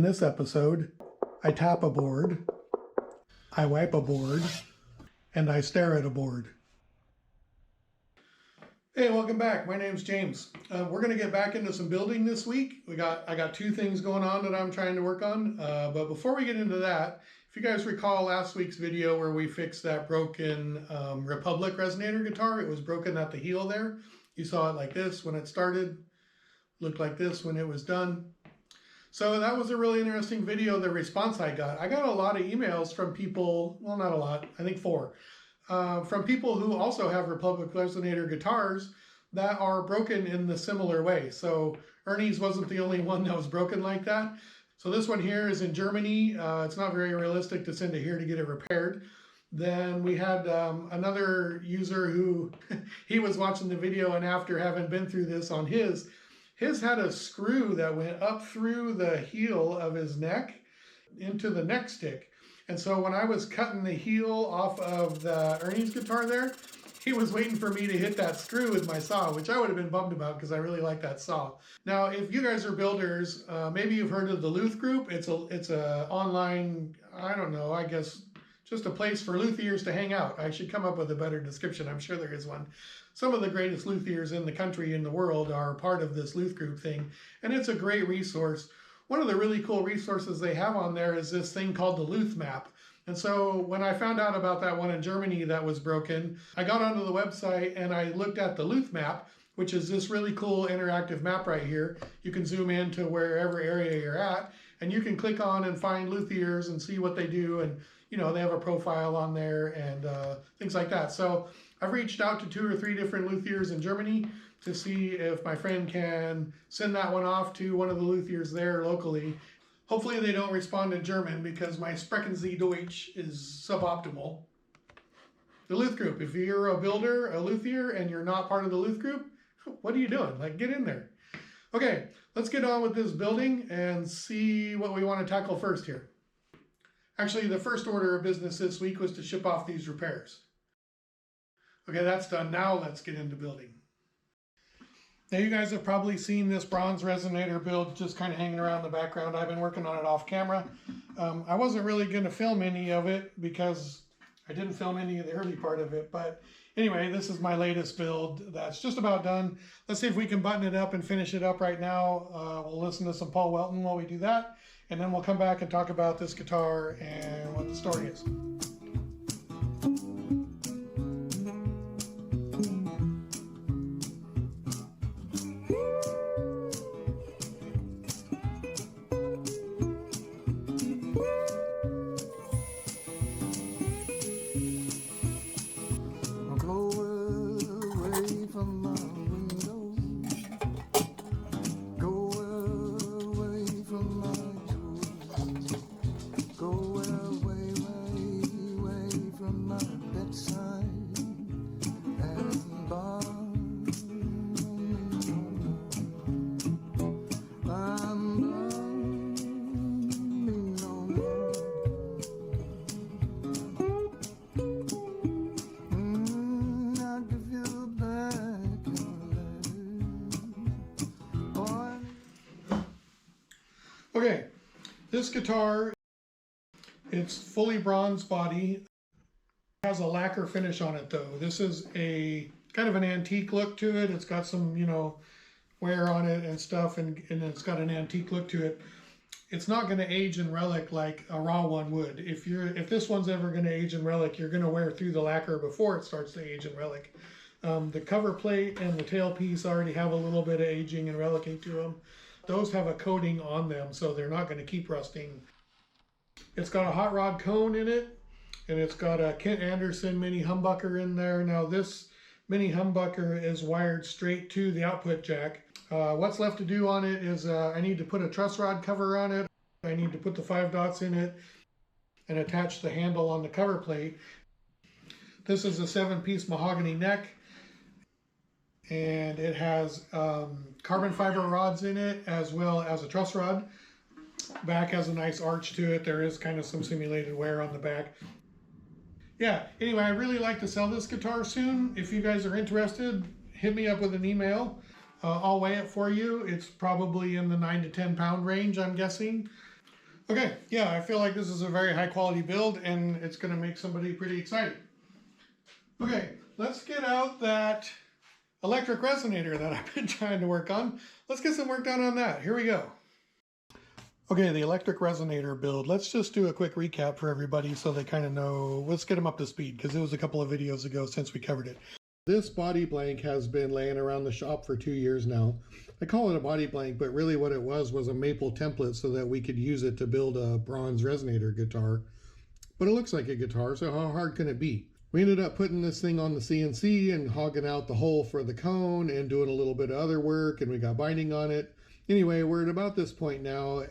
this episode, I tap a board, I wipe a board, and I stare at a board. Hey, welcome back. My name's James. We're going to get back into some building this week. I got two things going on that I'm trying to work on. But before we get into that, if you guys recall last week's video where we fixed that broken Republic Resonator guitar, it was broken at the heel there. You saw it like this when it started, looked like this when it was done. So that was a really interesting video, the response I got. I got a lot of emails from people, well, not a lot, I think 4, from people who also have Republic Resonator guitars that are broken in the similar way. So Ernie's wasn't the only one that was broken like that. So this one here is in Germany. It's not very realistic to send it here to get it repaired. Then we had another user who, he was watching the video, and after having been through this on his had a screw that went up through the heel of his neck into the neck stick. And so when I was cutting the heel off of the Ernie's guitar there, he was waiting for me to hit that screw with my saw, which I would have been bummed about because I really like that saw. Now, if you guys are builders, maybe you've heard of the Luth group. It's a online, I don't know, I guess just a place for luthiers to hang out. I should come up with a better description. I'm sure there is one. Some of the greatest luthiers in the country, in the world, are part of this Luth group thing, and it's a great resource. One of the really cool resources they have on there is this thing called the Luth map. And so when I found out about that one in Germany that was broken, I got onto the website and I looked at the Luth map, which is this really cool interactive map right here. You can zoom into wherever area you're at, and you can click on and find luthiers and see what they do. And you know, they have a profile on there and things like that. So I've reached out to 2 or 3 different luthiers in Germany to see if my friend can send that one off to one of the luthiers there locally. Hopefully they don't respond in German because my Sprechen Sie Deutsch is suboptimal. The Luth group, if you're a builder, a luthier, and you're not part of the Luth group, what are you doing? Like, get in there. Okay, let's get on with this building and see what we want to tackle first here. Actually, the first order of business this week was to ship off these repairs. Okay, that's done. Now let's get into building. Now you guys have probably seen this bronze resonator build just kind of hanging around the background. I've been working on it off camera. I wasn't really going to film any of it because I didn't film any of the early part of it. But anyway, this is my latest build that's just about done. Let's see if we can button it up and finish it up right now. We'll listen to some Paul Welton while we do that. And then we'll come back and talk about this guitar and what the story is. Okay, this guitar, it's fully bronze body. It has a lacquer finish on it though. This is a kind of an antique look to it. It's got some, you know, wear on it and stuff, and it's got an antique look to it. It's not going to age and relic like a raw one would. If this one's ever going to age and relic, you're going to wear through the lacquer before it starts to age and relic. The cover plate and the tailpiece already have a little bit of aging and relicing to them. Those have a coating on them, so they're not going to keep rusting. It's got a hot rod cone in it, and it's got a Kent Anderson mini humbucker in there. Now this mini humbucker is wired straight to the output jack. What's left to do on it is I need to put a truss rod cover on it. I need to put the 5 dots in it and attach the handle on the cover plate. This is a 7-piece mahogany neck, and it has carbon fiber rods in it as well as a truss rod. Back has a nice arch to it. There is kind of some simulated wear on the back. Yeah, anyway, I'd really like to sell this guitar soon. If you guys are interested, hit me up with an email. I'll weigh it for you. It's probably in the 9 to 10 pound range, I'm guessing. Okay, yeah, I feel like this is a very high quality build and it's going to make somebody pretty excited. Okay, let's get out that electric resonator that I've been trying to work on. Let's get some work done on that. Here we go. Okay, the electric resonator build. Let's just do a quick recap for everybody so they kind of know. Let's get them up to speed because it was a couple of videos ago since we covered it. This body blank has been laying around the shop for 2 years now. I call it a body blank, but really what it was a maple template so that we could use it to build a bronze resonator guitar. But it looks like a guitar, so how hard can it be? We ended up putting this thing on the CNC and hogging out the hole for the cone and doing a little bit of other work, and we got binding on it. Anyway, we're at about this point now.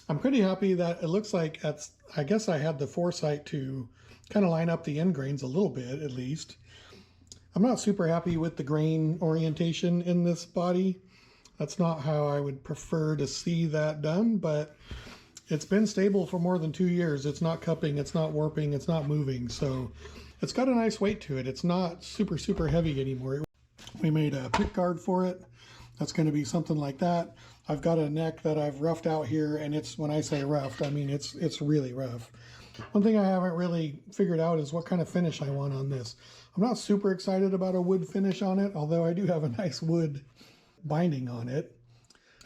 I'm pretty happy that it looks like I guess I had the foresight to kind of line up the end grains a little bit at least. I'm not super happy with the grain orientation in this body. That's not how I would prefer to see that done, but it's been stable for more than 2 years. It's not cupping, it's not warping, it's not moving. So it's got a nice weight to it. It's not super, super heavy anymore. We made a pickguard for it. That's going to be something like that. I've got a neck that I've roughed out here, and it's, when I say roughed, I mean it's really rough. One thing I haven't really figured out is what kind of finish I want on this. I'm not super excited about a wood finish on it, although I do have a nice wood binding on it.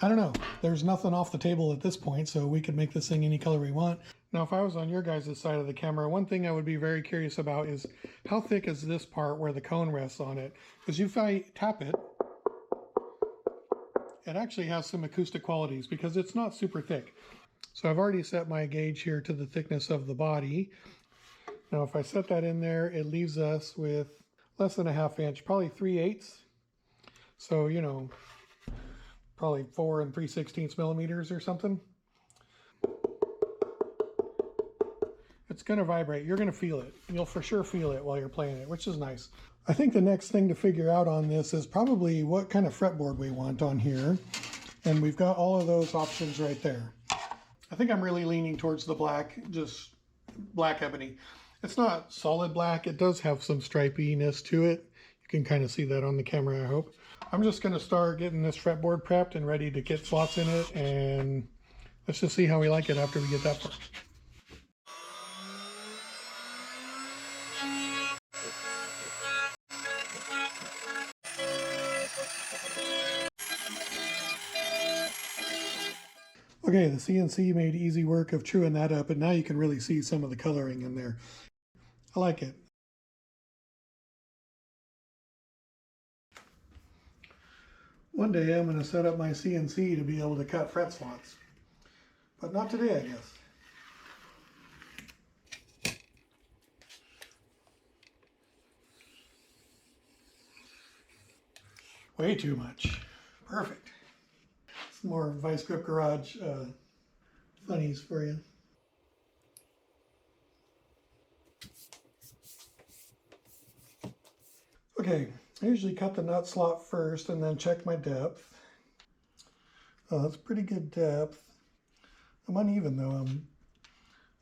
I don't know. There's nothing off the table at this point, so we could make this thing any color we want. Now, if I was on your guys' side of the camera, one thing I would be very curious about is how thick is this part where the cone rests on it? Because if I tap it, it actually has some acoustic qualities because it's not super thick. So I've already set my gauge here to the thickness of the body. Now, if I set that in there, it leaves us with less than a ½ inch, probably 3/8. So, you know, probably 4 3/16 millimeters or something. It's going to vibrate. You're going to feel it. You'll for sure feel it while you're playing it, which is nice. I think the next thing to figure out on this is probably what kind of fretboard we want on here. And we've got all of those options right there. I think I'm really leaning towards the black, just black ebony. It's not solid black. It does have some stripiness to it. You can kind of see that on the camera, I hope. I'm just going to start getting this fretboard prepped and ready to get slots in it. And let's just see how we like it after we get that part. Okay, the CNC made easy work of truing that up, and now you can really see some of the coloring in there. I like it. One day I'm going to set up my CNC to be able to cut fret slots, but not today, I guess. Way too much. Perfect. Some more Vice Grip Garage funnies for you. Okay, I usually cut the nut slot first and then check my depth. Oh, that's pretty good depth. I'm uneven though.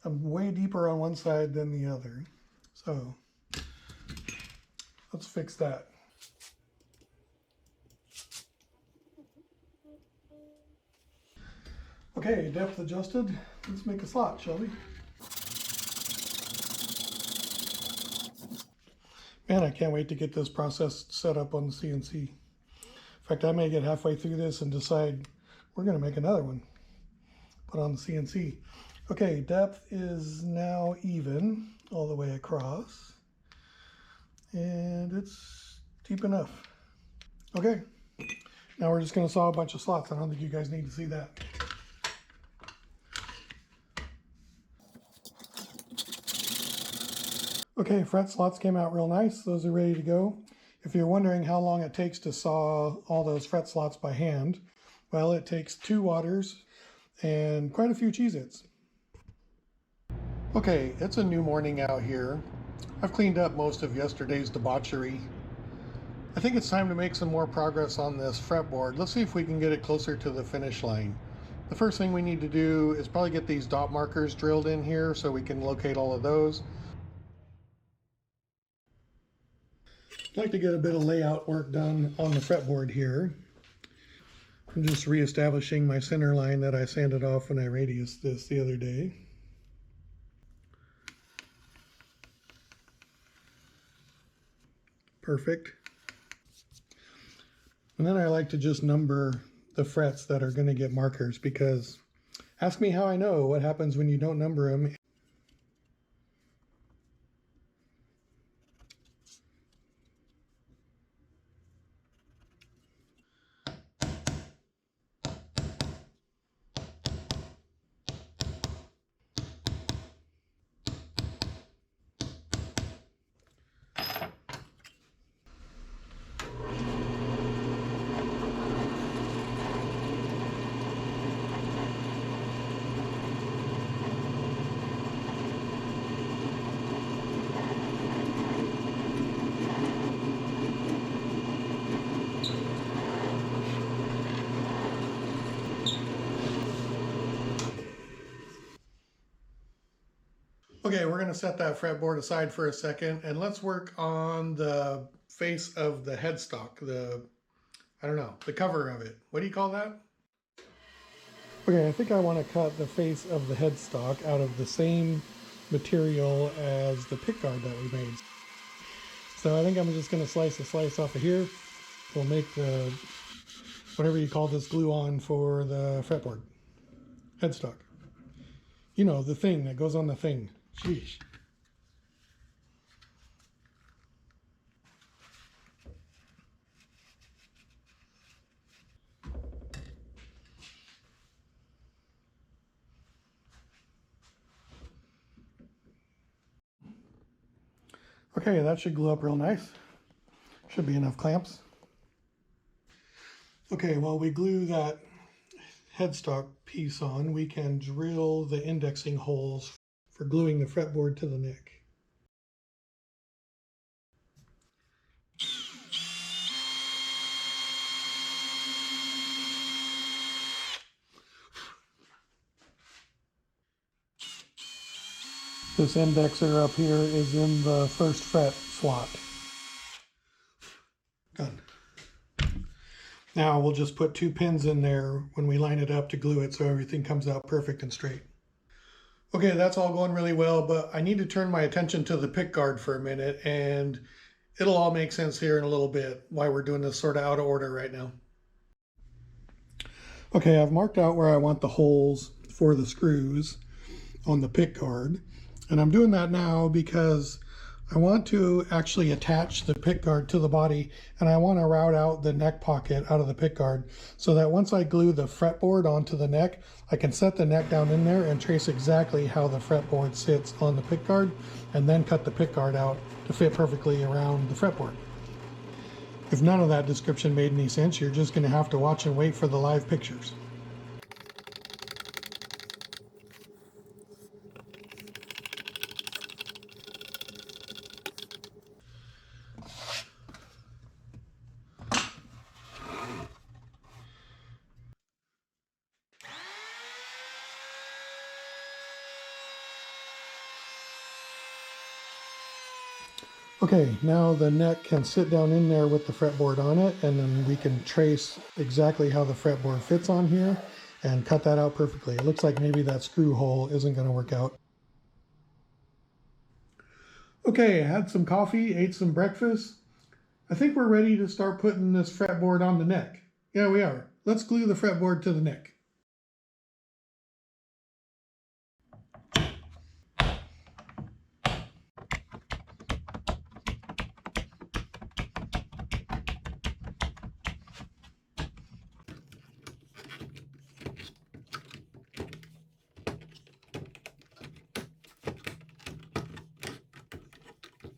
I'm way deeper on one side than the other. So let's fix that. Okay, depth adjusted. Let's make a slot, shall we? Man, I can't wait to get this process set up on the CNC. In fact, I may get halfway through this and decide we're going to make another one. Put on the CNC. Okay, depth is now even all the way across. And it's deep enough. Okay, now we're just going to saw a bunch of slots. I don't think you guys need to see that. Okay, fret slots came out real nice. Those are ready to go. If you're wondering how long it takes to saw all those fret slots by hand, well, it takes 2 waters and quite a few Cheez-Its. Okay, it's a new morning out here. I've cleaned up most of yesterday's debauchery. I think it's time to make some more progress on this fretboard. Let's see if we can get it closer to the finish line. The first thing we need to do is probably get these dot markers drilled in here so we can locate all of those. I'd like to get a bit of layout work done on the fretboard here. I'm just reestablishing my center line that I sanded off when I radiused this the other day. Perfect. And then I like to just number the frets that are going to get markers, because ask me how I know what happens when you don't number them. Okay, we're going to set that fretboard aside for a second, and let's work on the face of the headstock, I don't know, the cover of it. What do you call that? Okay, I think I want to cut the face of the headstock out of the same material as the pickguard that we made. So I think I'm just going to slice a slice off of here. We'll make the, whatever you call this, glue on for the fretboard. Headstock. You know, the thing that goes on the thing. Sheesh. Okay, that should glue up real nice. Should be enough clamps. Okay, while we glue that headstock piece on, we can drill the indexing holes for gluing the fretboard to the neck. This indexer up here is in the first fret slot. Done. Now we'll just put 2 pins in there when we line it up to glue it so everything comes out perfect and straight. Okay, that's all going really well, but I need to turn my attention to the pickguard for a minute, and it'll all make sense here in a little bit why we're doing this sort of out of order right now. Okay, I've marked out where I want the holes for the screws on the pickguard, and I'm doing that now because I want to actually attach the pickguard to the body, and I want to route out the neck pocket out of the pickguard so that once I glue the fretboard onto the neck, I can set the neck down in there and trace exactly how the fretboard sits on the pickguard, and then cut the pickguard out to fit perfectly around the fretboard. If none of that description made any sense, you're just going to have to watch and wait for the live pictures. Okay, now the neck can sit down in there with the fretboard on it, and then we can trace exactly how the fretboard fits on here and cut that out perfectly. It looks like maybe that screw hole isn't going to work out. Okay, I had some coffee, ate some breakfast. I think we're ready to start putting this fretboard on the neck. Yeah, we are. Let's glue the fretboard to the neck.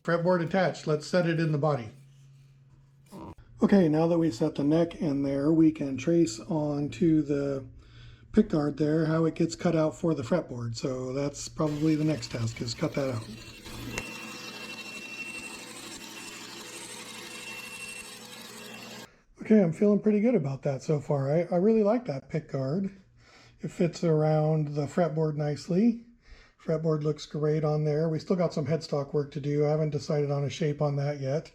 Fretboard attached. Let's set it in the body. Okay, now that we set the neck in there, we can trace onto the pickguard there how it gets cut out for the fretboard. So that's probably the next task, is cut that out. Okay, I'm feeling pretty good about that so far. I really like that pickguard. It fits around the fretboard nicely. Fretboard looks great on there. We still got some headstock work to do. I haven't decided on a shape on that yet.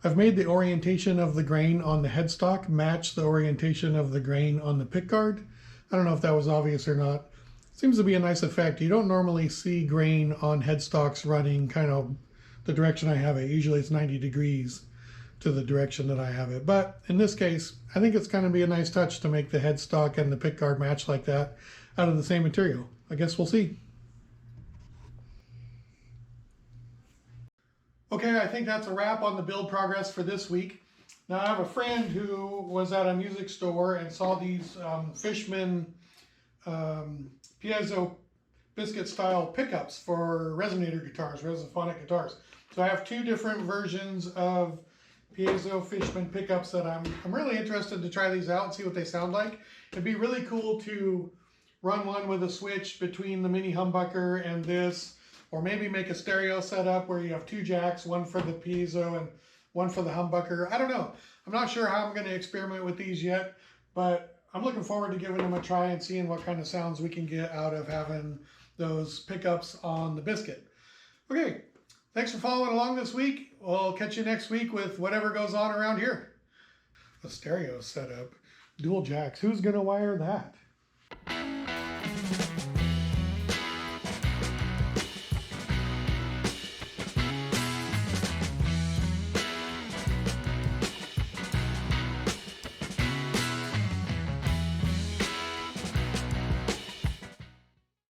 I've made the orientation of the grain on the headstock match the orientation of the grain on the pickguard. I don't know if that was obvious or not. Seems to be a nice effect. You don't normally see grain on headstocks running kind of the direction I have it. Usually it's 90 degrees to the direction that I have it. But in this case, I think it's going to be a nice touch to make the headstock and the pickguard match like that out of the same material. I guess we'll see. Okay, I think that's a wrap on the build progress for this week. Now I have a friend who was at a music store and saw these Fishman piezo biscuit style pickups for resonator guitars, resophonic guitars. So I have two different versions of piezo Fishman pickups that I'm really interested to try these out and see what they sound like. It'd be really cool to run one with a switch between the mini humbucker and this, or maybe make a stereo setup where you have two jacks, one for the piezo and one for the humbucker. I don't know. I'm not sure how I'm going to experiment with these yet, but I'm looking forward to giving them a try and seeing what kind of sounds we can get out of having those pickups on the biscuit. Okay, thanks for following along this week. We'll catch you next week with whatever goes on around here. A stereo setup, dual jacks. Who's going to wire that?